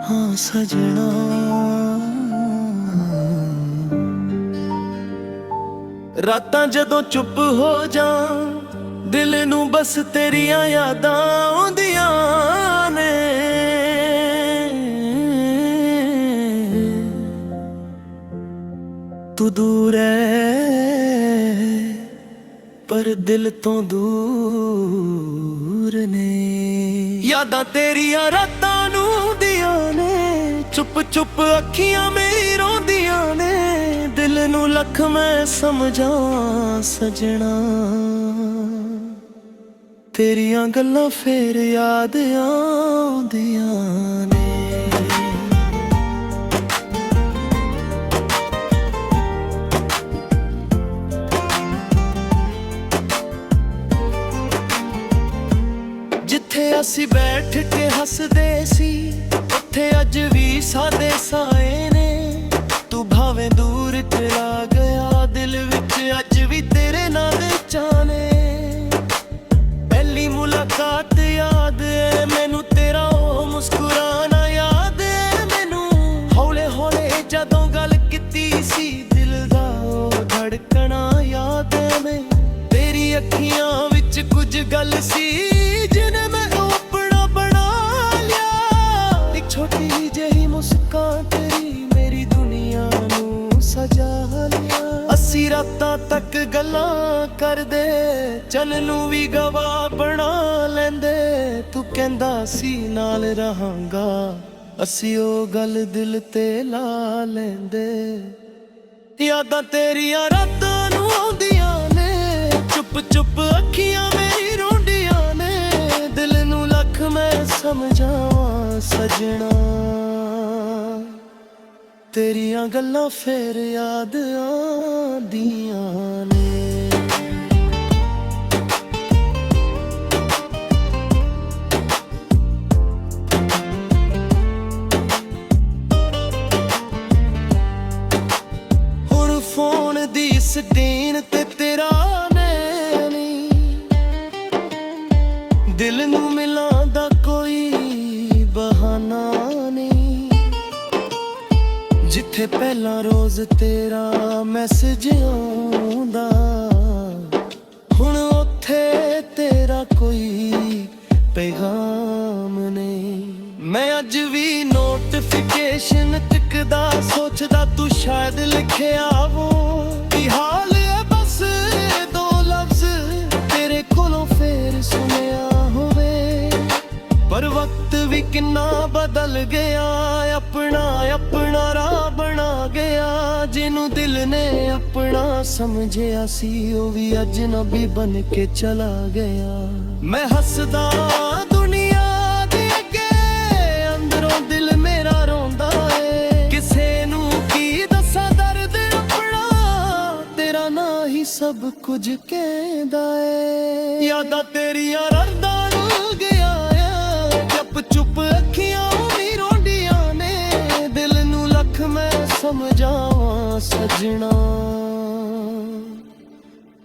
हाँ सजना, रातां जदों चुप हो जा दिल नूं बस तेरियां यादां आउंदियां ने। तू दूर है पर दिल तो दूर ने। यादां तेरियां रातां नूं दियां ने, चुप चुप अखियां मेरी रोंदियां ने। दिल नूं लख मैं समझां सजना, तेरियां गल्लां फेर याद आउंदियां ने। जिथे असी बैठ के हसदे सी उत्थे अज भी सादे साए ने। तू भावें दूर चला गया दिल विच अज भी तेरे नाल चाने। पहली मुलाकात याद है मैनू, तेरा ओ मुस्कुराना याद है मैनू। हौले हौले जदों गल कीती सी दिल दा ओ धड़कना याद है मैं। तेरी अखियां विच कुछ गल सी जिन्हें मैं अपना बना लिया। एक छोटी जही मुस्कान तेरी मेरी दुनिया नू सजा लिया। अस्सी रातां तक गल्लां करदे चल नू भी गवाह बना लेंदे। तू कहंदा सी नाल रहांगा, असी ओ गल दिल ते ला लेंदे। यादां तेरियां रातां नू आउंदियां ने, चुप चुप अखियां मेरी रोंदियां ने। दिल नू लख मैं समझावां सजना, तेरियां गल्लां फेर याद आंदियां ने। हुण फोन दी स्क्रीन ते तेरा नैनी, दिल नू मिलां दा कोई बहाना नहीं। जिथे पहला रोज तेरा मैसेज आउंदा, हुण उत्थे तेरा कोई पैगाम नहीं। मैं अज भी नोटिफिकेशन टिकदा सोचदा तू शायद लिखिया वो की हाल है। बस दो लफ्ज तेरे कोलों फेर सुनिया होवे, पर वक्त भी किन्ना बदल गया। अपना अपना राह बना गया, जिन्नू दिल ने अपना समझिया सी ओ भी अजनबी बन के चला गया। मैं हसदा दुनिया दे अगे, अंदरों दिल मेरा रोंदा है। किसे नू की दसा दर्द अपना, तेरा ना ही सब कुछ कहंदा है। यादां तेरियां ररदा नू गया है, चुप चुप अखियां भी रोंदियां ने। दिल नू लख मैं समझावां सजना,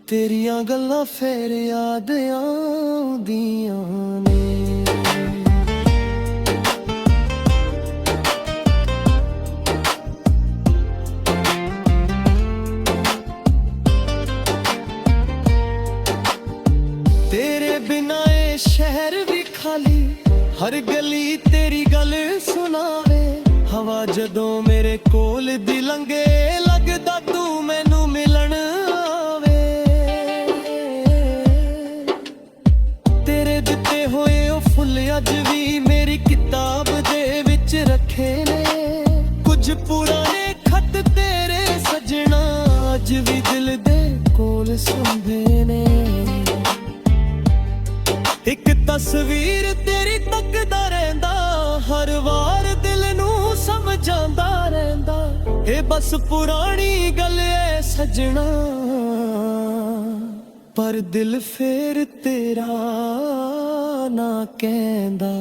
तेरियां गल्लां फेर याद आउंदियां ने। तेरे बिना ए शहर भी खाली, हर गली तेरी गल सुनावे। हवा जदों मेरे कोल दी लंघे लगदा तू मैनू मिलन आवे। तेरे दिते होए ओ फुल अज भी मेरी किताब दे विच रखे ने। कुछ पुराने खत तेरे सजना अज भी दिल दे कोल संभे ने। एक तस्वीर तेरी तकदा रहिंदा, हर वार दिल नू समझांदा रहिंदा। ए बस पुरानी गल ऐ सजना, पर दिल फेर तेरा ना कहंदा।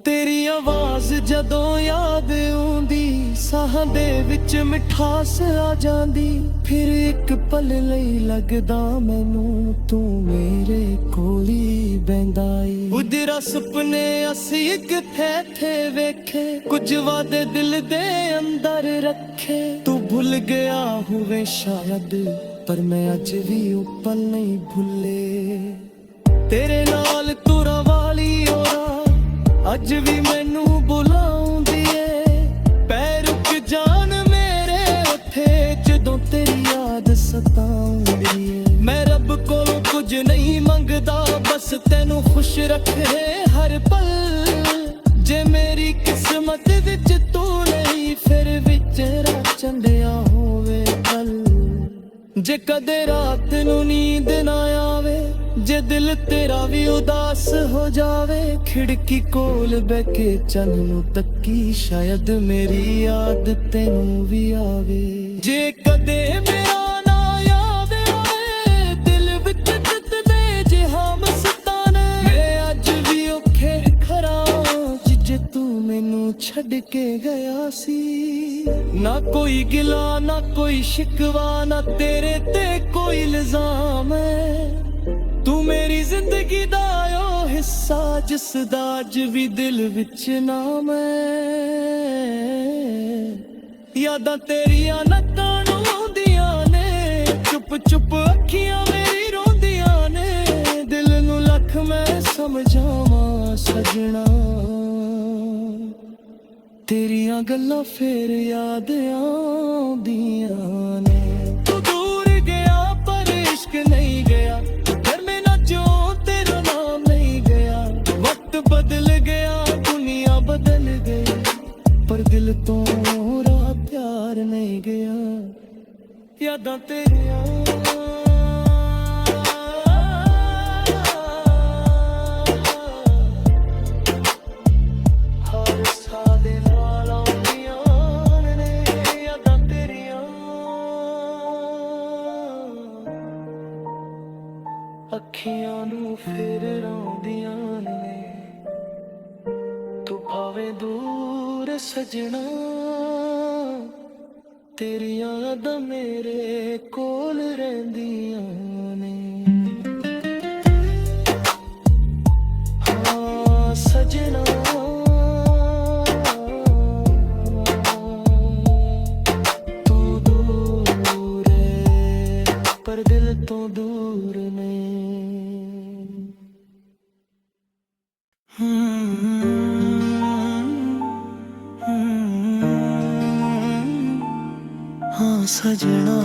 तेरी आवाज जदों याद आउंदी, साहां दे विच मिठास आ जांदी। फिर एक पल लई लगदा मैनू तू मेरी ਜਾਂਦਾ ਈ। ਉਜਰਾ ਸੁਪਨੇ ਅਸੀਂ ਕਿੱਥੇ ਥੇ ਵੇਖੇ, ਕੁਝ ਵਾਦੇ ਦਿਲ ਦੇ ਅੰਦਰ ਰੱਖੇ। ਤੂੰ ਭੁੱਲ ਗਿਆ ਹੋਵੇ ਸ਼ਾਇਦ, ਪਰ ਮੈਂ ਅੱਜ ਵੀ ਉਹ ਪਲ ਨਹੀਂ ਭੁੱਲੇ। ਤੇਰੇ ਨਾਲ ਤੁਰਾਂ ਵਾਲੀ ਔਰਾ ਅੱਜ ਵੀ ਮੈਨੂੰ ਬੁਲਾਉਂਦੀ ਏ। ਪੈਰ ਰੁਕ ਜਾਣ ਮੇਰੇ ਉੱਥੇ ਜਦੋਂ ਤੇਰੀ ਯਾਦ ਸਤਾਉਂਦੀ ਏ। ਮੈਂ ਰੱਬ ਕੋਲੋਂ ਕੁਝ ਨਹੀਂ ਮੰਗਦਾ, ਬਸ ਤੈਨੂੰ ਖੁਸ਼ ਰੱਖੇ ਹਰ ਪਲ। ਜੇ ਮੇਰੀ ਕਿਸਮਤ ਵਿੱਚ ਤੂੰ ਨਹੀਂ, ਫਿਰ ਵਿਚਾਰਾ ਚੰਦਿਆ ਹੋਵੇ ਕੱਲ। ਜੇ ਕਦੇ ਰਾਤ ਨੂੰ ਨੀਂਦ ਨਾ ਆਵੇ, ਜੇ ਦਿਲ ਤੇਰਾ ਵੀ ਉਦਾਸ ਹੋ ਜਾਵੇ, ਖਿੜਕੀ ਕੋਲ ਬਹਿ ਕੇ ਚੰਨ ਨੂੰ ਤੱਕੀ, ਸ਼ਾਇਦ ਮੇਰੀ ਯਾਦ ਤੈਨੂੰ ਵੀ ਆਵੇ। ਜੇ ਕਦੇ ਮੇਰਾ ਨਾ ਯਾਦ ਆਵੇ, ਦਿਲ ਵਿੱਚ ਜਿੱਤਦੇ ਜਿਹਾ ਮਸਤਾਨੇ। ਮੈਂ ਅੱਜ ਵੀ ਔਖੇ ਖਰਾ ਜੇ ਤੂੰ ਮੈਨੂੰ ਛੱਡ ਕੇ ਗਿਆ ਸੀ। ਨਾ ਕੋਈ ਗਿਲਾ ਨਾ ਕੋਈ ਸ਼ਿਕਵਾ, ਨਾ ਤੇਰੇ ਤੇ ਕੋਈ ਇਲਜ਼ਾਮ ਹੈ। ਤੂੰ ਮੇਰੀ ਜ਼ਿੰਦਗੀ ਦਾ ਉਹ ਹਿੱਸਾ, ਜਿਸ ਦਾ ਅੱਜ ਵੀ ਦਿਲ ਵਿੱਚ ਨਾਮ ਹੈ। ਯਾਦਾਂ ਤੇਰੀਆਂ ਨੱਕਾਂ ਨੂੰ ਆਉਂਦੀਆਂ ਨੇ, ਚੁੱਪ ਚੁੱਪ ਅੱਖੀਆਂ ਮੇਰੀ ਰੋਂਦੀਆਂ ਨੇ। ਦਿਲ ਨੂੰ ਲੱਖ ਮੈਂ ਸਮਝਾਵਾਂ ਸਜਣਾ, ਤੇਰੀਆਂ ਗੱਲਾਂ ਫੇਰ ਯਾਦ ਆਉਂਦੀਆਂ ਨੇ। ਤੂੰ ਦੂਰ ਗਿਆ ਪਰ ਇਸ਼ਕ ਨਹੀਂ ਗਿਆ, ਧਰਮੇ ਨਾ ਜਿਉਂ ਤੇਰਾ ਨਾਮ ਨਹੀਂ ਗਿਆ। ਵਕਤ ਬਦਲ ਗਿਆ, ਦੁਨੀਆ ਬਦਲ ਗਈ, ਪਰ ਦਿਲ ਤੋਂ ਰਾਹ ਪਿਆਰ ਨਹੀਂ ਗਿਆ। ਯਾਦਾਂ ਤੇਰੀਆਂ ਅੱਖੀਆਂ ਨੂੰ ਫਿਰ ਰੋਂਦੀਆਂ ਨੇ। ਤੂੰ ਭਾਵੇਂ ਦੂਰ ਸਜਣਾ, ਤੇਰੀਆਂ ਯਾਦਾਂ ਮੇਰੇ ਕੋਲ ਰਹਿੰਦੀਆਂ ਨੇ। ਹਾਂ ਸਜਣਾ, ਤੂੰ ਦੂਰ ਹੈ ਪਰ ਦਿਲ ਤੋਂ ਦੂਰ ਨਹੀਂ। हाँ सजना,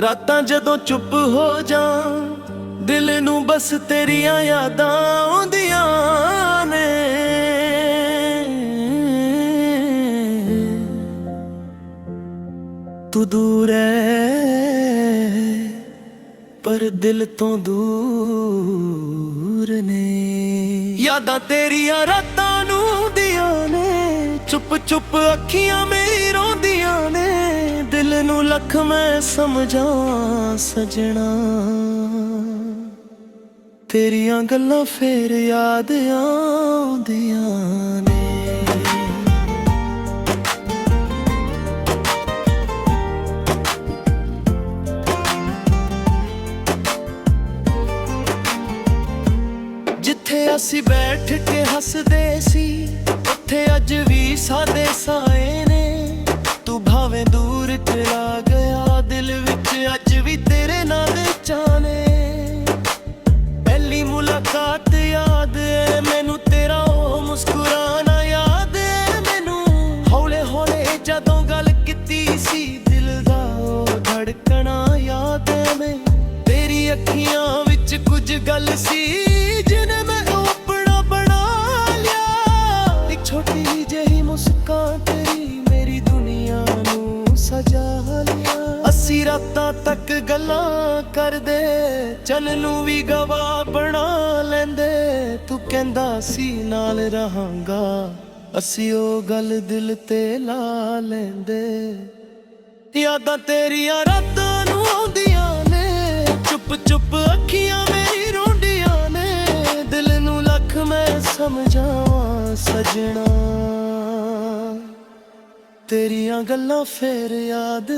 ਰਾਤਾਂ ਜਦੋਂ ਚੁੱਪ ਹੋ ਜਾ, ਦਿਲ ਨੂੰ ਬਸ ਤੇਰੀਆਂ ਯਾਦਾਂ ਆਉਂਦੀਆਂ ਨੇ। ਤੂੰ ਦੂਰ ਹੈ ਪਰ ਦਿਲ ਤੋਂ ਦੂਰ ਨੇ। ਯਾਦਾਂ ਤੇਰੀਆਂ ਰਾਤਾਂ ਨੂੰ ਆਉਂਦੀਆਂ ਨੇ, ਚੁੱਪ ਚੁੱਪ ਅੱਖੀਆਂ ਮੇਰੀ ਰੋਂਦੀਆਂ ਨੇ। ਦਿਲ ਨੂੰ ਲੱਖ ਮੈਂ ਸਮਝਾਂ ਸਜਣਾ, ਤੇਰੀਆਂ ਗੱਲਾਂ ਫੇਰ ਯਾਦ ਆਉਂਦੀਆਂ ਨੇ। ਜਿੱਥੇ ਅਸੀਂ ਬੈਠ ਕੇ ਹੱਸਦੇ ਸੀ, ਉੱਥੇ ਅੱਜ ਵੀ ਸਾਡੇ ਸਾਏ ਨੇ। ਤੂੰ ਭਾਵੇਂ ਦੂਰ ਚਲਾ ਗਿਆ, ਦਿਲ ਵਿੱਚ ਅੱਜ ਵੀ ਤੇਰੇ ਨਾਲ ਚਾਹਨੇ। ਪਹਿਲੀ ਮੁਲਾਕਾਤ ਯਾਦ ਏ ਮੈਨੂੰ, ਤੇਰਾ ਉਹ ਮੁਸਕਰਾਨਾ ਯਾਦ ਏ ਮੈਨੂੰ। ਹੌਲੇ ਹੌਲੇ ਜਦੋਂ ਗੱਲ ਕੀਤੀ ਸੀ, ਦਿਲ ਦਾ ਉਹ ਧੜਕਣਾ ਯਾਦ ਏ ਮੈਨੂੰ। ਤੇਰੀ ਅੱਖੀਆਂ ਵਿੱਚ ਕੁਝ ਗੱਲ ਸੀ, ਜਿਹਨੇ ਮੈਂ ਆਪਣਾ ਬਣਾ ਲਿਆ। ਇੱਕ ਛੋਟੀ ਜਿਹੀ ਮੁਸਕਾਨ ਤੇਰੀ ਮੇਰੀ ਦੁਨੀਆ ਨੂੰ ਸਜਾ ਲਿਆ। ਅਸੀਂ ਰਾਤਾਂ ਤੱਕ ਗੱਲਾਂ ਕਰਦੇ, ਚੰਨ ਨੂੰ ਵੀ ਗਵਾਹ ਬਣਾ ਲੈਂਦੇ। ਤੂੰ ਕਹਿੰਦਾ ਸੀ ਨਾਲ ਰਹਾਂਗਾ, ਅਸੀਂ ਉਹ ਗੱਲ ਦਿਲ ਤੇ ਲਾ ਲੈਂਦੇ। ਯਾਦਾਂ ਤੇਰੀਆਂ ਰਾਤਾਂ ਨੂੰ ਆਉਂਦੀਆਂ ਨੇ, ਚੁੱਪ ਚੁੱਪ ਅੱਖੀਆਂ ਮੇਰੀ ਰੋਂਦੀਆਂ ਨੇ। ਦਿਲ ਨੂੰ ਲੱਖ ਮੈਂ ਸਮਝਾਵਾਂ ਸਜਣਾ, ਤੇਰੀਆਂ ਗੱਲਾਂ ਫੇਰ ਯਾਦ